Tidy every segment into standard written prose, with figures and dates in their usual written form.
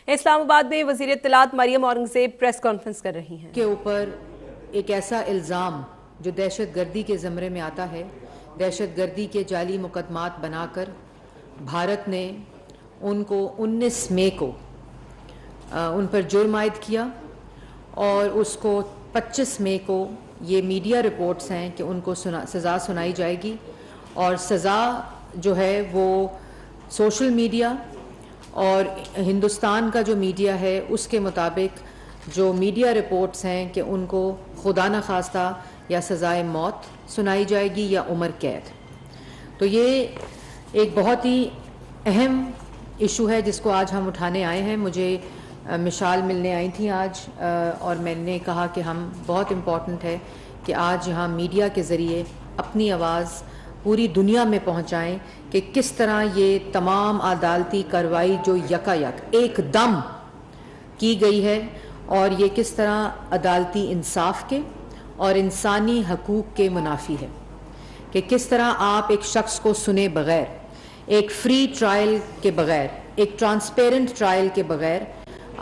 اسلام آباد میں وزیر اطلاعات مریم اورنگزیب پریس کانفرنس کر رہی ہیں کے اوپر ایک ایسا الزام جو دہشت گردی کے زمرے میں آتا ہے، دہشت گردی کے جعلی مقدمات بنا کر بھارت نے ان کو 19 مئی کو ان پر جرم عائد کیا اور اس کو 25 مئی کو یہ میڈیا رپورٹس ہیں کہ ان کو سزا سنائی جائے گی، اور سزا جو ہے وہ سوشل میڈیا اور ہندوستان کا جو میڈیا ہے اس کے مطابق جو میڈیا رپورٹس ہیں کہ ان کو خدا نخواستہ یا سزائے موت سنائی جائے گی یا عمر قید۔ تو یہ ایک بہت ہی اہم ایشو ہے جس کو آج ہم اٹھانے آئے ہیں۔ مجھے مشال ملنے آئی تھیں آج، اور میں نے کہا کہ ہم بہت امپورٹنٹ ہے کہ آج یہاں میڈیا کے ذریعے اپنی آواز پوری دنیا میں پہنچائیں کہ کس طرح یہ تمام عدالتی کارروائی جو یکایک ایک دم کی گئی ہے، اور یہ کس طرح عدالتی انصاف کے اور انسانی حقوق کے منافی ہے، کہ کس طرح آپ ایک شخص کو سنے بغیر، ایک فری ٹرائل کے بغیر، ایک ٹرانسپیرنٹ ٹرائل کے بغیر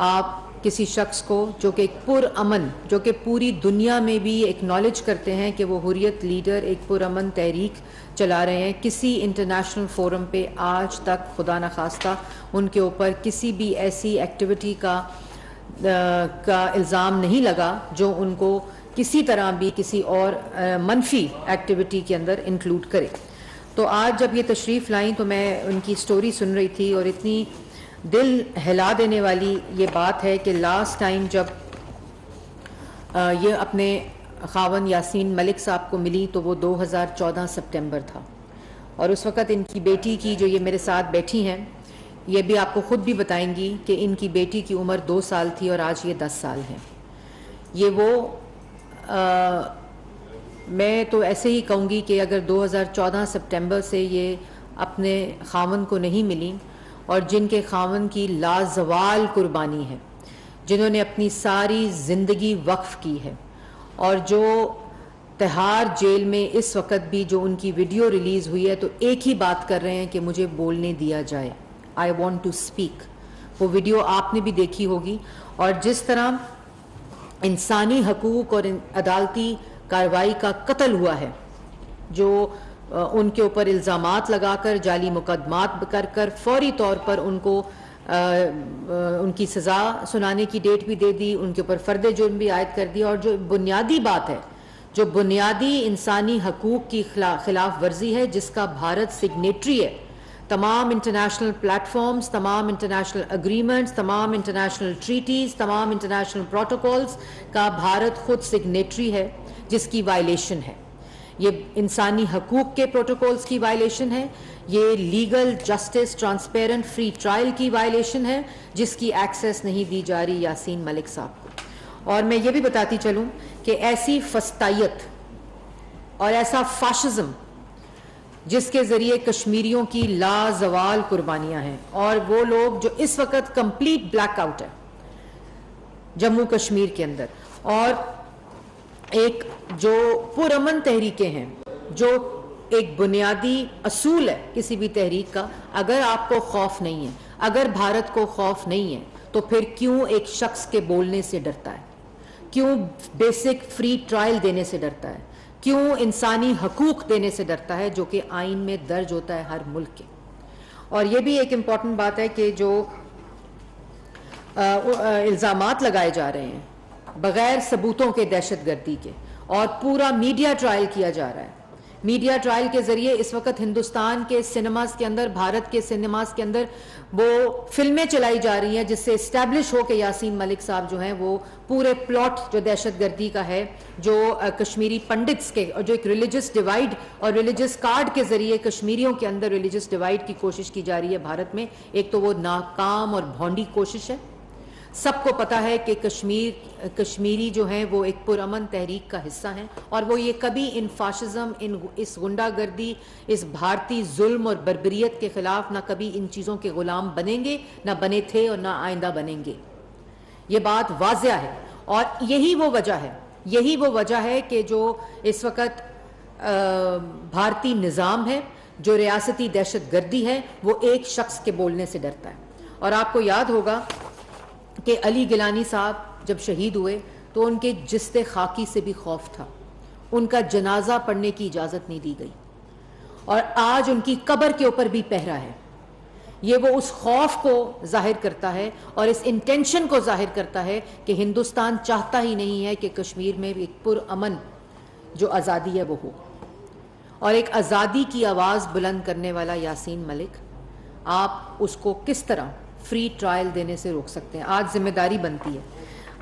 آپ کسی شخص کو جو کہ ایک پرامن، جو کہ پوری دنیا میں بھی ایکنالج کرتے ہیں کہ وہ حریت لیڈر ایک پرامن تحریک چلا رہے ہیں، کسی انٹرنیشنل فورم پہ آج تک خدا نخواستہ ان کے اوپر کسی بھی ایسی ایکٹیویٹی کا الزام نہیں لگا جو ان کو کسی طرح بھی کسی اور منفی ایکٹیویٹی کے اندر انکلوڈ کرے۔ تو آج جب یہ تشریف لائیں تو میں ان کی سٹوری سن رہی تھی، اور اتنی دل ہلا دینے والی یہ بات ہے کہ لاسٹ ٹائم جب یہ اپنے خاوند یاسین ملک صاحب کو ملی تو وہ 2014 سپٹمبر تھا، اور اس وقت ان کی بیٹی کی، جو یہ میرے ساتھ بیٹھی ہیں، یہ بھی آپ کو خود بھی بتائیں گی کہ ان کی بیٹی کی عمر 2 سال تھی اور آج یہ 10 سال ہے۔ یہ وہ میں تو ایسے ہی کہوں گی کہ اگر 2014 سپٹمبر سے یہ اپنے خاوند کو نہیں ملی، اور جن کے خاوند کی لازوال قربانی ہے، جنہوں نے اپنی ساری زندگی وقف کی ہے، اور جو تہار جیل میں اس وقت بھی جو ان کی ویڈیو ریلیز ہوئی ہے تو ایک ہی بات کر رہے ہیں کہ مجھے بولنے دیا جائے، آئی وانٹ ٹو اسپیک۔ وہ ویڈیو آپ نے بھی دیکھی ہوگی، اور جس طرح انسانی حقوق اور عدالتی کارروائی کا قتل ہوا ہے، جو ان کے اوپر الزامات لگا کر جعلی مقدمات کر کر فوری طور پر ان کو ان کی سزا سنانے کی ڈیٹ بھی دے دی، ان کے اوپر فرد جرم بھی عائد کر دیا، اور جو بنیادی بات ہے، جو بنیادی انسانی حقوق کی خلاف ورزی ہے، جس کا بھارت سگنیٹری ہے، تمام انٹرنیشنل پلیٹ فارمز، تمام انٹرنیشنل اگریمنٹس، تمام انٹرنیشنل ٹریٹیز، تمام انٹرنیشنل پروٹوکولز کا بھارت خود سگنیٹری ہے، جس کی وائلیشن ہے۔ یہ انسانی حقوق کے پروٹوکولز کی وائلیشن ہے، یہ legal justice transparent free trial کی وائلیشن ہے، جس کی ایکسیس نہیں دی جا رہی یاسین ملک صاحب کو۔ اور میں یہ بھی بتاتی چلوں کہ ایسی فسطائیت اور ایسا فاشزم جس کے ذریعے کشمیریوں کی لازوال قربانیاں ہیں، اور وہ لوگ جو اس وقت کمپلیٹ بلیک آؤٹ ہے جموں کشمیر کے اندر، اور ایک جو پرامن تحریکیں ہیں، جو ایک بنیادی اصول ہے کسی بھی تحریک کا، اگر آپ کو خوف نہیں ہے، اگر بھارت کو خوف نہیں ہے، تو پھر کیوں ایک شخص کے بولنے سے ڈرتا ہے؟ کیوں بیسک فری ٹرائل دینے سے ڈرتا ہے؟ کیوں انسانی حقوق دینے سے ڈرتا ہے، جو کہ آئین میں درج ہوتا ہے ہر ملک کے؟ اور یہ بھی ایک امپورٹنٹ بات ہے کہ جو الزامات لگائے جا رہے ہیں بغیر ثبوتوں کے دہشت گردی کے، اور پورا میڈیا ٹرائل کیا جا رہا ہے، میڈیا ٹرائل کے ذریعے اس وقت ہندوستان کے سینماز کے اندر، بھارت کے سینماز کے اندر وہ فلمیں چلائی جا رہی ہیں جس سے اسٹیبلش ہو کہ یاسین ملک صاحب جو ہیں وہ پورے پلاٹ جو دہشت گردی کا ہے، جو کشمیری پنڈتس کے، اور جو ایک ریلیجس ڈیوائیڈ اور ریلیجس کارڈ کے ذریعے کشمیریوں کے اندر ریلیجس ڈیوائیڈ کی کوشش کی جا رہی ہے بھارت میں، ایک تو وہ ناکام اور بھونڈی کوشش ہے۔ سب کو پتا ہے کہ کشمیری جو ہیں وہ ایک پرامن تحریک کا حصہ ہیں، اور وہ یہ کبھی ان فاشزم، اس غنڈہ گردی، اس بھارتی ظلم اور بربریت کے خلاف نہ کبھی ان چیزوں کے غلام بنیں گے، نہ بنے تھے اور نہ آئندہ بنیں گے۔ یہ بات واضح ہے، اور یہی وہ وجہ ہے کہ جو اس وقت بھارتی نظام ہے، جو ریاستی دہشت گردی ہے، وہ ایک شخص کے بولنے سے ڈرتا ہے۔ اور آپ کو یاد ہوگا کہ علی گیلانی صاحب جب شہید ہوئے تو ان کے جسد خاکی سے بھی خوف تھا، ان کا جنازہ پڑھنے کی اجازت نہیں دی گئی، اور آج ان کی قبر کے اوپر بھی پہرا ہے۔ یہ وہ اس خوف کو ظاہر کرتا ہے اور اس انٹینشن کو ظاہر کرتا ہے کہ ہندوستان چاہتا ہی نہیں ہے کہ کشمیر میں ایک پرامن جو آزادی ہے وہ ہو۔ اور ایک آزادی کی آواز بلند کرنے والا یاسین ملک، آپ اس کو کس طرح فری ٹرائل دینے سے روک سکتے ہیں؟ آج ذمہ داری بنتی ہے،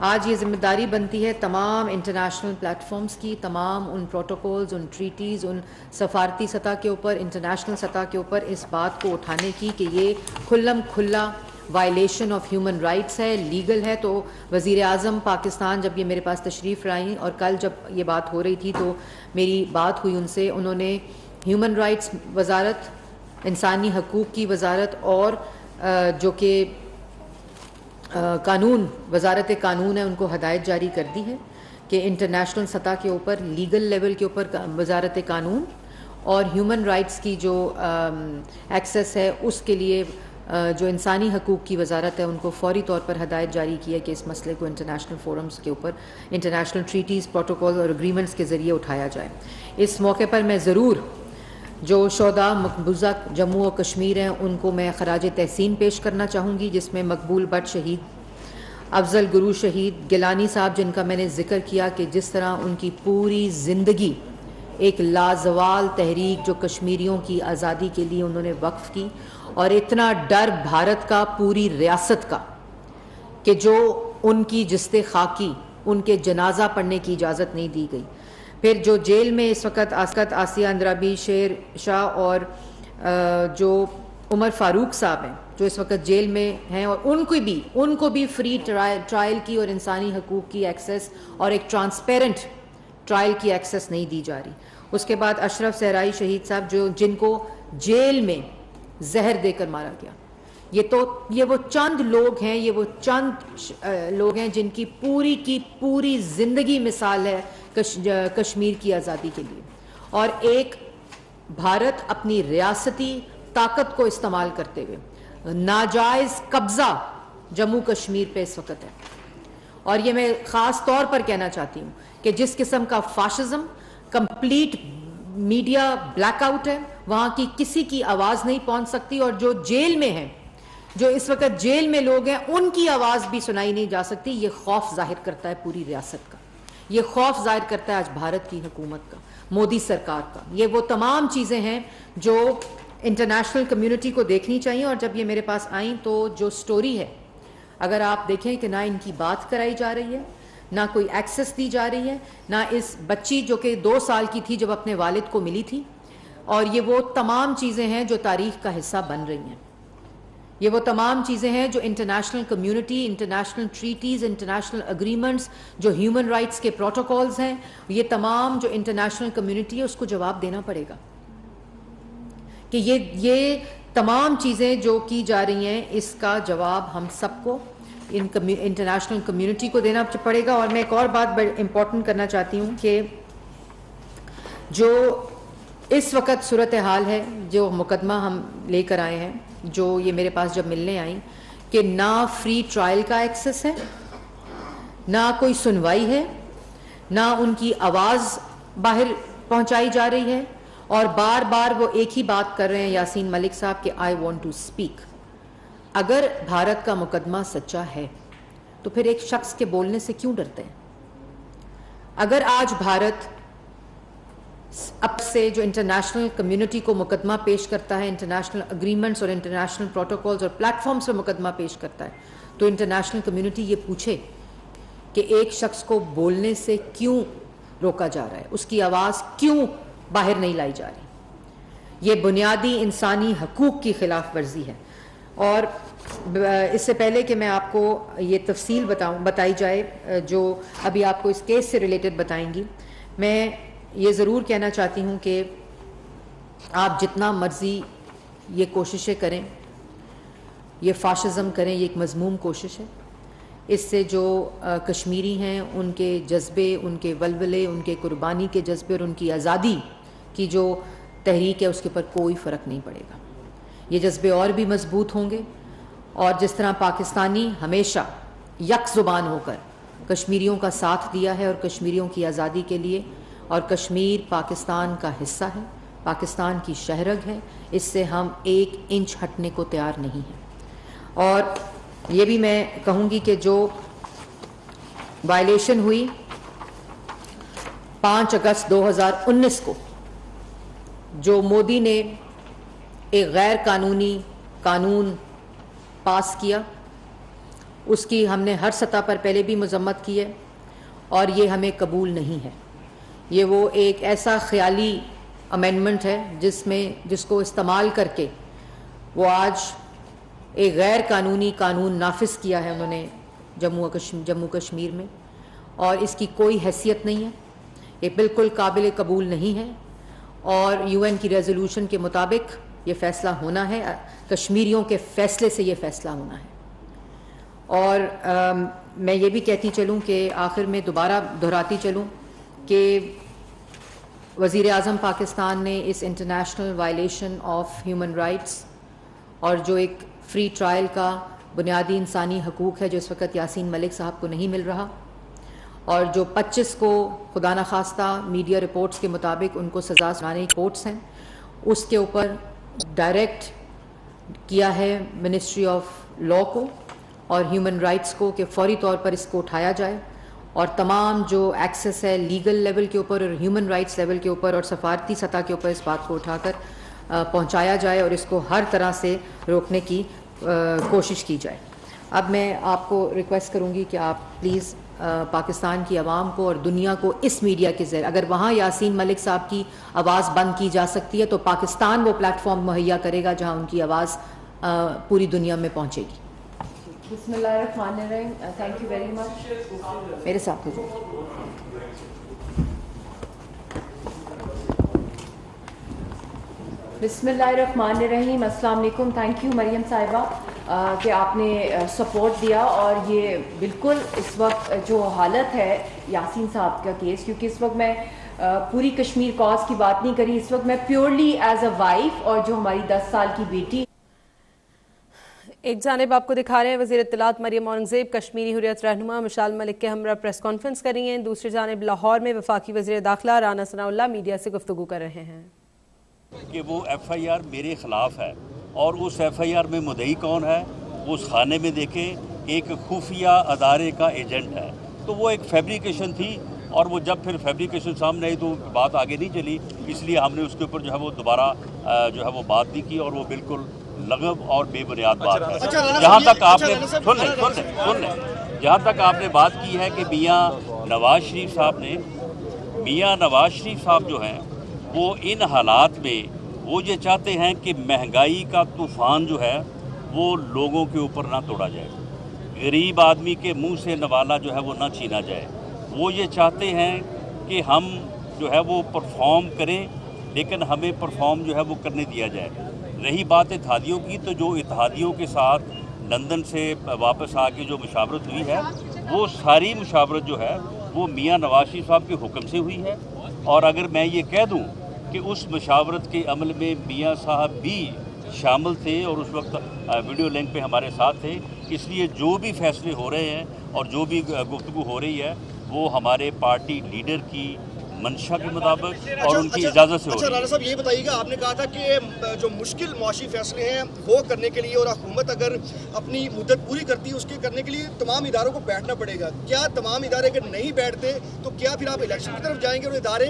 آج یہ ذمہ داری بنتی ہے تمام انٹرنیشنل پلیٹ فارمز کی، تمام ان پروٹوکولز، ان ٹریٹیز، ان سفارتی سطح کے اوپر، انٹرنیشنل سطح کے اوپر اس بات کو اٹھانے کی کہ یہ کھلم کھلا وائلیشن آف ہیومن رائٹس ہے، لیگل ہے۔ تو وزیر اعظم پاکستان جب یہ میرے پاس تشریف لائیں، اور کل جب یہ بات ہو رہی تھی تو میری بات ہوئی ان سے، انہوں نے ہیومن رائٹس وزارت، انسانی حقوق کی وزارت اور جو کہ قانون، وزارت قانون ہے، ان کو ہدایت جاری کر دی ہے کہ انٹرنیشنل سطح کے اوپر، لیگل لیول کے اوپر وزارت قانون اور ہیومن رائٹس کی جو ایکسیس ہے اس کے لیے جو انسانی حقوق کی وزارت ہے ان کو فوری طور پر ہدایت جاری کی ہے کہ اس مسئلے کو انٹرنیشنل فورمز کے اوپر، انٹرنیشنل ٹریٹیز، پروٹوکول اور اگریمنٹس کے ذریعے اٹھایا جائے۔ اس موقع پر میں ضرور جو شہداء مقبوضہ جموں و کشمیر ہیں ان کو میں خراج تحسین پیش کرنا چاہوں گی، جس میں مقبول بٹ شہید، افضل گرو شہید، گیلانی صاحب جن کا میں نے ذکر کیا کہ جس طرح ان کی پوری زندگی ایک لازوال تحریک جو کشمیریوں کی آزادی کے لیے انہوں نے وقف کی، اور اتنا ڈر بھارت کا، پوری ریاست کا، کہ جو ان کی جسد خاکی، ان کے جنازہ پڑھنے کی اجازت نہیں دی گئی۔ پھر جو جیل میں اس وقت آسیہ اندرابی، شیر شاہ اور جو عمر فاروق صاحب ہیں جو اس وقت جیل میں ہیں، اور ان کو بھی فری ٹرائل کی اور انسانی حقوق کی ایکسیس اور ایک ٹرانسپیرنٹ ٹرائل کی ایکسیس نہیں دی جا رہی۔ اس کے بعد اشرف صحرائی شہید صاحب جن کو جیل میں زہر دے کر مارا گیا۔ یہ وہ چند لوگ ہیں، یہ وہ چند لوگ ہیں جن کی پوری زندگی مثال ہے کشمیر کی آزادی کے لیے، اور ایک بھارت اپنی ریاستی طاقت کو استعمال کرتے ہوئے ناجائز قبضہ جموں کشمیر پہ اس وقت ہے۔ اور یہ میں خاص طور پر کہنا چاہتی ہوں کہ جس قسم کا fascism, complete media black out ہے، وہاں کی کسی کی آواز نہیں پہنچ سکتی، اور جو جیل میں ہیں، جو اس وقت جیل میں لوگ ہیں، ان کی آواز بھی سنائی نہیں جا سکتی۔ یہ خوف ظاہر کرتا ہے پوری ریاست کا، یہ خوف ظاہر کرتا ہے آج بھارت کی حکومت کا، مودی سرکار کا۔ یہ وہ تمام چیزیں ہیں جو انٹرنیشنل کمیونٹی کو دیکھنی چاہیے، اور جب یہ میرے پاس آئیں تو جو سٹوری ہے، اگر آپ دیکھیں کہ نہ ان کی بات کرائی جا رہی ہے، نہ کوئی ایکسس دی جا رہی ہے، نہ اس بچی جو کہ 2 سال کی تھی جب اپنے والد کو ملی تھی، اور یہ وہ تمام چیزیں ہیں جو تاریخ کا حصہ بن رہی ہیں۔ یہ وہ تمام چیزیں ہیں جو international community, international treaties, international agreements, جو ہیومن رائٹس کے پروٹوکولز ہیں، یہ تمام جو انٹرنیشنل کمیونٹی ہے اس کو جواب دینا پڑے گا کہ یہ تمام چیزیں جو کی جا رہی ہیں اس کا جواب ہم سب کو، انٹرنیشنل کمیونٹی کو دینا پڑے گا۔ اور میں ایک اور بات امپورٹنٹ کرنا چاہتی ہوں کہ جو اس وقت صورتحال ہے، جو مقدمہ ہم لے کر آئے ہیں، جو یہ میرے پاس جب ملنے آئیں، کہ نہ فری ٹرائل کا ایکسس ہے، نہ کوئی سنوائی ہے، نہ ان کی آواز باہر پہنچائی جا رہی ہے، اور بار بار وہ ایک ہی بات کر رہے ہیں یاسین ملک صاحب کہ آئی وانٹ ٹو اسپیک۔ اگر بھارت کا مقدمہ سچا ہے تو پھر ایک شخص کے بولنے سے کیوں ڈرتے ہیں؟ اگر آج بھارت اب سے جو انٹرنیشنل کمیونٹی کو مقدمہ پیش کرتا ہے، انٹرنیشنل اگریمنٹس اور انٹرنیشنل پروٹوکولز اور پلیٹ فارمز پر مقدمہ پیش کرتا ہے، تو انٹرنیشنل کمیونٹی یہ پوچھے کہ ایک شخص کو بولنے سے کیوں روکا جا رہا ہے، اس کی آواز کیوں باہر نہیں لائی جا رہی۔ یہ بنیادی انسانی حقوق کی خلاف ورزی ہے۔ اور اس سے پہلے کہ میں آپ کو یہ تفصیل بتائی جائے جو ابھی آپ کو اس کیس سے ریلیٹڈ بتائیں گی، میں یہ ضرور کہنا چاہتی ہوں کہ آپ جتنا مرضی یہ کوششیں کریں، یہ فاشزم کریں، یہ ایک مذموم کوشش ہے۔ اس سے جو کشمیری ہیں ان کے جذبے، ان کے ولولے، ان کے قربانی کے جذبے اور ان کی آزادی کی جو تحریک ہے اس کے اوپر کوئی فرق نہیں پڑے گا۔ یہ جذبے اور بھی مضبوط ہوں گے، اور جس طرح پاکستانی ہمیشہ یک زبان ہو کر کشمیریوں کا ساتھ دیا ہے اور کشمیریوں کی آزادی کے لیے، اور کشمیر پاکستان کا حصہ ہے، پاکستان کی شہرگ ہے، اس سے ہم 1 انچ ہٹنے کو تیار نہیں ہیں۔ اور یہ بھی میں کہوں گی کہ جو وائلیشن ہوئی 5 اگست 2019 کو، جو مودی نے ایک غیر قانونی قانون پاس کیا، اس کی ہم نے ہر سطح پر پہلے بھی مذمت کی ہے، اور یہ ہمیں قبول نہیں ہے۔ یہ وہ ایک ایسا خیالی امینڈمنٹ ہے جس کو استعمال کر کے وہ آج ایک غیر قانونی قانون نافذ کیا ہے انہوں نے جموں کشمیر میں، اور اس کی کوئی حیثیت نہیں ہے، یہ بالکل قابل قبول نہیں ہے، اور UN کی ریزولوشن کے مطابق یہ فیصلہ ہونا ہے، کشمیریوں کے فیصلے سے یہ فیصلہ ہونا ہے۔ اور میں یہ بھی کہتی چلوں کہ آخر میں دوبارہ دہراتی چلوں کہ وزیر اعظم پاکستان نے اس international violation of human rights اور جو ایک فری ٹرائل کا بنیادی انسانی حقوق ہے جو اس وقت یاسین ملک صاحب کو نہیں مل رہا، اور جو 25 کو خدا نخواستہ میڈیا رپورٹس کے مطابق ان کو سزا سنانے کی کورٹس ہیں، اس کے اوپر ڈائریکٹ کیا ہے منسٹری آف لاء کو اور ہیومن رائٹس کو کہ فوری طور پر اس کو اٹھایا جائے، اور تمام جو ایکسیس ہے لیگل لیول کے اوپر اور ہیومن رائٹس لیول کے اوپر اور سفارتی سطح کے اوپر اس بات کو اٹھا کر پہنچایا جائے اور اس کو ہر طرح سے روکنے کی کوشش کی جائے۔ اب میں آپ کو ریکویسٹ کروں گی کہ آپ پلیز پاکستان کی عوام کو اور دنیا کو اس میڈیا کے ذریعے، اگر وہاں یاسین ملک صاحب کی آواز بند کی جا سکتی ہے تو پاکستان وہ پلیٹ فارم مہیا کرے گا جہاں ان کی آواز پوری دنیا میں پہنچے گی۔ بسم اللہ الرحمن الرحیم۔ Thank you very much. میرے ساتھ ہو جائے۔ بسم اللہ الرحمن الرحیم۔ السلام علیکم۔ تھینک یو مریم صاحبہ کہ آپ نے سپورٹ دیا، اور یہ بالکل اس وقت جو حالت ہے یاسین صاحب کا کیس، کیونکہ اس وقت میں پوری کشمیر کاز کی بات نہیں کری، اس وقت میں پیورلی ایز اے وائف اور جو ہماری 10 سال کی بیٹی۔ ایک جانب آپ کو دکھا رہے ہیں وزیر اطلاعات مریم اورنگزیب کشمیری حریت رہنما مشال ملک کے ہمراہ پریس کانفرنس کر رہی ہیں، دوسری جانب لاہور میں وفاقی وزیر داخلہ رانا ثناء اللہ میڈیا سے گفتگو کر رہے ہیں کہ وہ FIR میرے خلاف ہے، اور اس FIR میں مدعی کون ہے وہ اس خانے میں دیکھیں، ایک خفیہ ادارے کا ایجنٹ ہے۔ تو وہ ایک فیبریکیشن تھی، اور وہ جب پھر فیبریکیشن سامنے آئی تو بات آگے نہیں چلی، اس لیے ہم نے اس کے اوپر جو ہے وہ دوبارہ جو ہے وہ بات نہیں کی، اور وہ بالکل لغو اور بے بنیاد بات ہے۔ جہاں تک آپ نے سن لیں جہاں تک آپ نے بات کی ہے کہ میاں نواز شریف صاحب جو ہیں وہ ان حالات میں وہ یہ چاہتے ہیں کہ مہنگائی کا طوفان جو ہے وہ لوگوں کے اوپر نہ توڑا جائے، غریب آدمی کے منہ سے نوالا جو ہے وہ نہ چھینا جائے۔ وہ یہ چاہتے ہیں کہ ہم جو ہے وہ پرفارم کریں، لیکن ہمیں پرفارم جو ہے وہ کرنے دیا جائے۔ رہی بات اتحادیوں کی، تو جو اتحادیوں کے ساتھ لندن سے واپس آ کے جو مشاورت ہوئی ہے، وہ ساری مشاورت جو ہے وہ میاں نواز شریف صاحب کے حکم سے ہوئی ہے، اور اگر میں یہ کہہ دوں کہ اس مشاورت کے عمل میں میاں صاحب بھی شامل تھے اور اس وقت ویڈیو لنک پہ ہمارے ساتھ تھے، اس لیے جو بھی فیصلے ہو رہے ہیں اور جو بھی گفتگو ہو رہی ہے وہ ہمارے پارٹی لیڈر کی منشا کے مطابق اور ان کی اجازت سے ہو رہی ہے۔ اچھا رانا صاحب یہ بتائیے گا، آپ نے کہا تھا کہ جو مشکل معاشی فیصلے ہیں وہ کرنے کے لیے، اور حکومت اگر اپنی مدت پوری کرتی ہے اس کے کرنے کے لیے تمام اداروں کو بیٹھنا پڑے گا۔ کیا تمام ادارے اگر نہیں بیٹھتے تو کیا پھر آپ الیکشن کی طرف جائیں گے اور ادارے،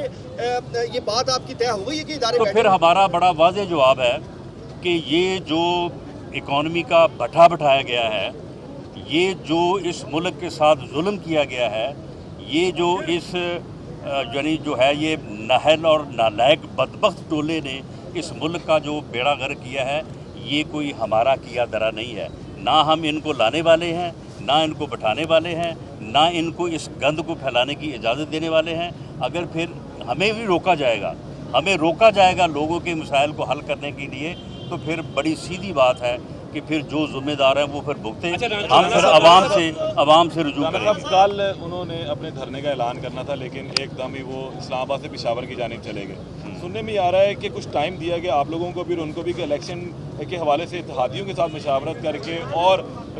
یہ بات آپ کی طے ہو گئی ہے کہ ادارے تو پھر ہمارا بڑا واضح جواب ہے کہ یہ جو اکانومی کا بٹھا بٹھایا گیا ہے، یہ جو اس ملک کے ساتھ ظلم کیا گیا ہے، یہ جو اس یعنی جو ہے یہ نااہل اور نالائق بدبخت ٹولے نے اس ملک کا جو بیڑا غرق کیا ہے، یہ کوئی ہمارا کیا درا نہیں ہے۔ نہ ہم ان کو لانے والے ہیں، نہ ان کو بٹھانے والے ہیں، نہ ان کو اس گند کو پھیلانے کی اجازت دینے والے ہیں۔ اگر پھر ہمیں بھی روکا جائے گا لوگوں کے مسائل کو حل کرنے کے لیے، تو پھر بڑی سیدھی بات ہے کہ پھر جو ذمہ دار ہیں وہ پھر بھگتے، ہم پھر عوام سے رجوع کریں گے۔ کل انہوں نے اپنے دھرنے کا اعلان کرنا تھا، لیکن ایک دم ہی وہ اسلام آباد سے پشاور کی جانب چلے گئے۔ سننے میں آ رہا ہے کہ کچھ ٹائم دیا گیا آپ لوگوں کو بھی اور ان کو بھی کہ الیکشن کے حوالے سے اتحادیوں کے ساتھ مشاورت کر کے اور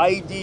IG,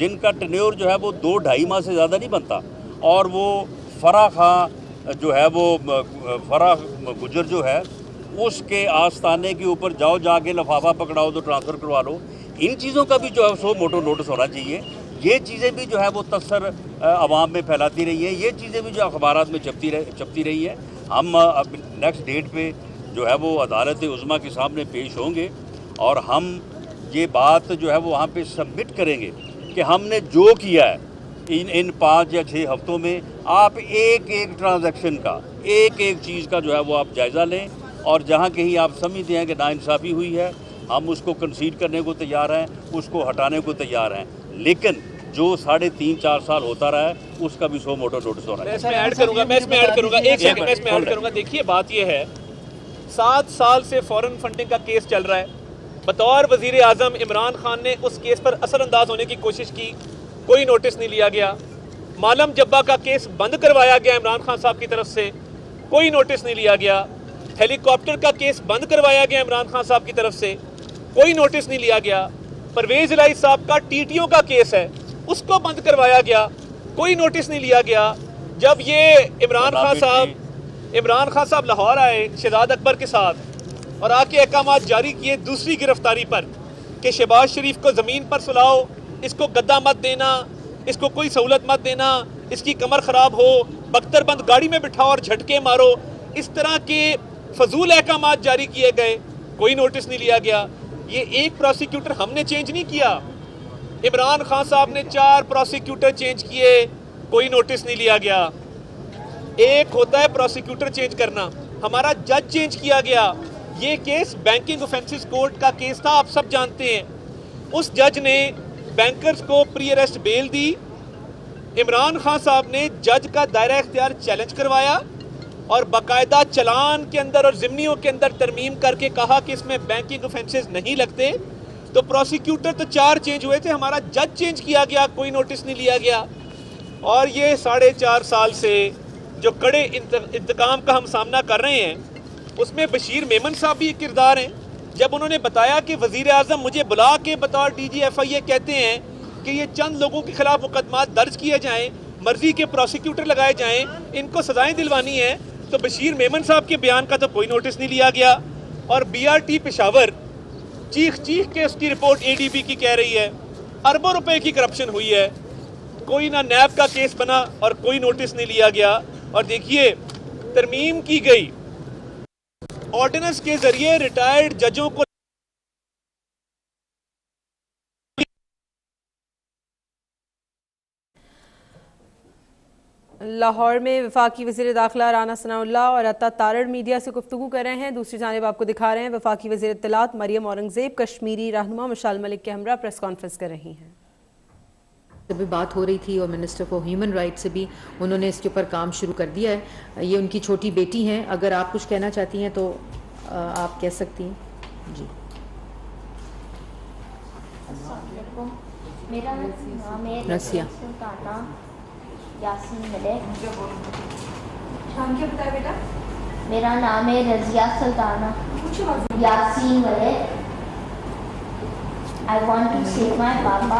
جن کا ٹینیور جو ہے وہ 2-2.5 ماہ سے زیادہ نہیں بنتا، اور وہ فرح خان جو ہے وہ فرح گجر جو ہے اس کے آستانے کے اوپر جا کے لفافہ پکڑاؤ تو ٹرانسفر کروا لو. ان چیزوں کا بھی جو ہے سو موٹو نوٹس ہونا چاہیے. یہ چیزیں بھی جو ہے وہ تثر عوام میں پھیلاتی رہی ہیں، یہ چیزیں بھی جو اخبارات میں چھپتی رہی ہیں. ہم اب نیکسٹ ڈیٹ پہ جو ہے وہ عدالت عظمیٰ کے سامنے پیش ہوں گے اور ہم یہ بات جو ہے وہ وہاں پہ سبمٹ کریں گے کہ ہم نے جو کیا ہے ان 5 یا 6 ہفتوں میں. آپ ایک ٹرانزیکشن کا ایک چیز کا جو ہے وہ آپ جائزہ لیں، اور جہاں کہیں آپ سمجھتے ہیں کہ ناانصافی ہوئی ہے ہم اس کو کنسیڈ کرنے کو تیار ہیں، اس کو ہٹانے کو تیار ہیں. لیکن جو 3.5-4 سال ہوتا رہا ہے اس کا بھی سو موٹو نوٹس ہونا ہے. میں اس میں ایڈ کروں گا دیکھیے بات یہ ہے 7 سال سے فورن فنڈنگ کا کیس چل رہا ہے. بطور وزیر اعظم عمران خان نے اس کیس پر اثر انداز ہونے کی کوشش کی، کوئی نوٹس نہیں لیا گیا. مالم جبا کا کیس بند کروایا گیا عمران خان صاحب کی طرف سے، کوئی نوٹس نہیں لیا گیا. ہیلی کاپٹر کا کیس بند کروایا گیا عمران خان صاحب کی طرف سے، کوئی نوٹس نہیں لیا گیا. پرویز الہی صاحب کا TTO کا کیس ہے، اس کو بند کروایا گیا، کوئی نوٹس نہیں لیا گیا. جب یہ عمران خان صاحب لاہور آئے شہزاد اکبر کے ساتھ اور آ کے احکامات جاری کیے دوسری گرفتاری پر کہ شہباز شریف کو زمین پر سلاؤ، اس کو گدا مت دینا، اس کو کوئی سہولت مت دینا، اس کی کمر خراب ہو، بختر بند گاڑی میں بٹھاؤ اور جھٹکے مارو، اس طرح کے فضول احکامات جاری کیے گئے، کوئی نوٹس نہیں لیا گیا. یہ ایک پروسیکیوٹر ہم نے چینج نہیں کیا، عمران خان صاحب نے 4 پروسیکیوٹر چینج کیے، کوئی نوٹس نہیں لیا گیا. ایک ہوتا ہے پروسیکیوٹر چینج کرنا، ہمارا جج چینج کیا گیا. یہ کیس بینکنگ آفینسز کورٹ کا کیس تھا، آپ سب جانتے ہیں. اس جج نے بینکرز کو پری اریسٹ بیل دی. عمران خان صاحب نے جج کا دائرہ اختیار چیلنج کروایا اور باقاعدہ چلان کے اندر اور ضمنیوں کے اندر ترمیم کر کے کہا کہ اس میں بینکنگ آفینسز نہیں لگتے. تو پروسیکیوٹر تو 4 چینج ہوئے تھے، ہمارا جج چینج کیا گیا، کوئی نوٹس نہیں لیا گیا. اور یہ 4.5 سال سے جو کڑے انتقام کا ہم سامنا کر رہے ہیں اس میں بشیر میمن صاحب بھی ایک کردار ہیں. جب انہوں نے بتایا کہ وزیر اعظم مجھے بلا کے بطور DG FIA کہتے ہیں کہ یہ چند لوگوں کے خلاف مقدمات درج کیے جائیں، مرضی کے پروسیکیوٹر لگائے جائیں، ان کو سزائیں دلوانی ہیں، تو بشیر میمن صاحب کے بیان کا تو کوئی نوٹس نہیں لیا گیا. اور BRT پشاور چیخ کے اس کی رپورٹ ADB کی کہہ رہی ہے اربوں روپے کی کرپشن ہوئی ہے، کوئی نہ نیب کا کیس بنا اور کوئی نوٹس نہیں لیا گیا. اور دیکھیے ترمیم کی گئی آرڈیننس کے ذریعے ریٹائرڈ ججوں کو لاہور میں وفاقی وزیر داخلہ رانا ثناء اللہ اور عطا تارڑ میڈیا سے گفتگو کر رہے ہیں. دوسری جانب آپ کو دکھا رہے ہیں وفاقی وزیر اطلاعات مریم اورنگزیب کشمیری رہنما مشال ملک کے ہمراہ پریس کانفرنس کر رہی ہیں. ابھی بات ہو رہی تھی اور منسٹر فار ہیومن رائٹ سے بھی انہوں نے اس کے اوپر کام شروع کر دیا ہے. یہ ان کی چھوٹی بیٹی ہیں، اگر آپ کچھ کہنا چاہتی ہیں تو آپ کہہ سکتی ہیں. جی میرا نام ہے رسیہ سلطانہ یاسین ملک. بیٹا میرا نام ہے رضیہ سلطانہ Yasin Malik. I want to save my papa.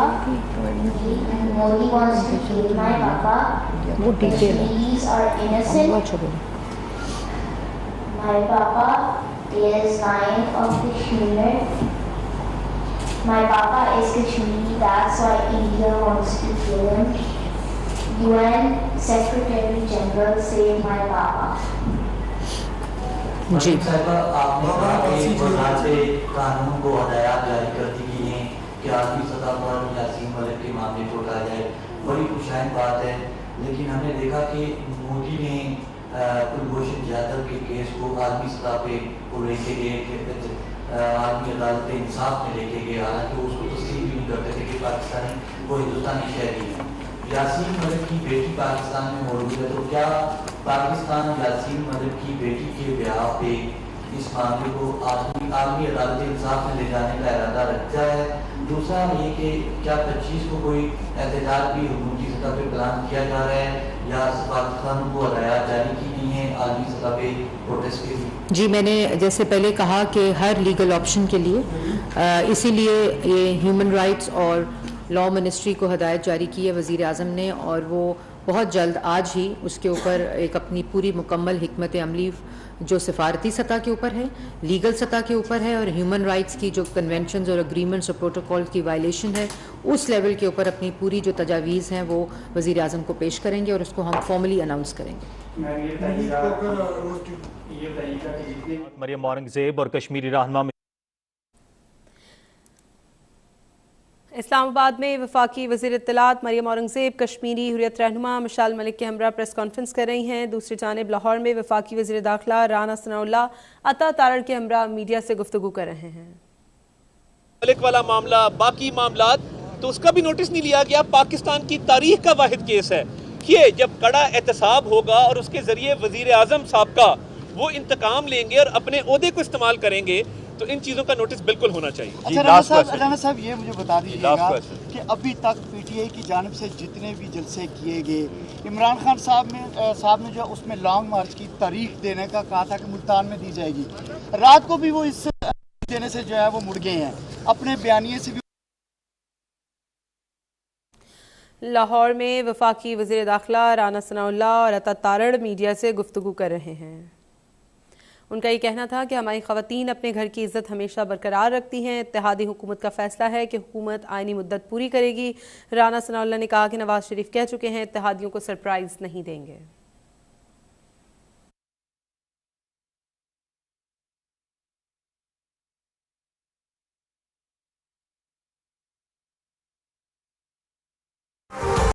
Modi wants to kill my papa. Kashmiris are innocent. My papa is Lion of Kashmir. My papa is Kashmiri, that's why India wants to kill him. UN Secretary General saved my papa. جی آپ نے کہا کہ وزارت قانون کو ہدایات جاری کر دی گئی ہیں کہ عالمی سطح پر یاسین ملک کے معاملے کو اٹھایا جائے. بڑی خوشائن بات ہے، لیکن ہم نے دیکھا کہ مودی نے کلبھوشن جادھو کے کیس کو عالمی سطح پہ لے کے گئے، عالمی عدالت انصاف میں لے کے گئے، حالانکہ اس کو تسلیم بھی نہیں کرتے تھے کہ پاکستانی وہ ہندوستانی شہری ہیں. یاسین ملک کی بیٹی پاکستان میں موجود ہے، تو کیا پاکستان یاسین ملک کی بیٹی کے بیاہ پہ اس معاملے کو عالمی عدالت انصاف میں لے جانے کا ارادہ رکھتا ہے؟ دوسرا یہ کہ کیا 25 کو کوئی احتجاج بھی حکومتی سطح پہ پلان کیا جا رہا ہے یا پاکستان کو ہدایات جاری کی گئی ہیں عالمی سطح پہ پروٹیسٹ کے لیے؟ جی میں نے جیسے پہلے کہا کہ ہر لیگل آپشن کے لیے اسی لیے یہ ہیومن رائٹس اور لا منسٹری کو ہدایت جاری کی ہے وزیر اعظم نے، اور وہ بہت جلد آج ہی اس کے اوپر ایک اپنی پوری مکمل حکمت عملی جو سفارتی سطح کے اوپر ہے، لیگل سطح کے اوپر ہے، اور ہیومن رائٹس کی جو کنونشنز اور اگریمنٹس اور پروٹوکول کی وائلیشن ہے، اس لیول کے اوپر اپنی پوری جو تجاویز ہیں وہ وزیر اعظم کو پیش کریں گے اور اس کو ہم فارملی اناؤنس کریں گے۔ مریم اورنگزیب اور کشمیری رہنما اسلام آباد میں وفاقی وزیر اطلاعات مریم اورنگزیب کشمیری حریت رہنما مشال ملک کے ہمراہ پریس کانفرنس کر رہی ہیں۔ دوسری جانب لاہور میں وفاقی وزیر داخلہ رانا ثناءاللہ عطا تارڑ کے ہمراہ میڈیا سے گفتگو کر رہے ہیں۔ ملک والا معاملہ، باقی معاملات تو اس کا بھی نوٹس نہیں لیا گیا۔ پاکستان کی تاریخ کا واحد کیس ہے کہ جب کڑا احتساب ہوگا اور اس کے ذریعے وزیر اعظم صاحب کا وہ انتقام لیں گے اور اپنے عہدے کو استعمال کریں گے تو ان چیزوں کا نوٹس بالکل ہونا چاہیے۔ اچھا رانا صاحب یہ مجھے بتا دیجیے گا کہ ابھی تک پی ٹی آئی کی جانب سے جتنے بھی جلسے کیے گئے، عمران خان صاحب نے جو اس میں لانگ مارچ کی تاریخ دینے کا کہا تھا کہ ملتان میں دی جائے گی، رات کو بھی وہ اس دینے سے جو ہے وہ مڑ گئے ہیں، اپنے بیانیے سے بھی۔ لاہور میں وفاقی وزیر داخلہ رانا ثناءاللہ اور عطا تارڑ میڈیا سے گفتگو کر رہے ہیں۔ ان کا یہ کہنا تھا کہ ہماری خواتین اپنے گھر کی عزت ہمیشہ برقرار رکھتی ہیں، اتحادی حکومت کا فیصلہ ہے کہ حکومت آئینی مدت پوری کرے گی۔ رانا ثناءاللہ نے کہا کہ نواز شریف کہہ چکے ہیں اتحادیوں کو سرپرائز نہیں دیں گے۔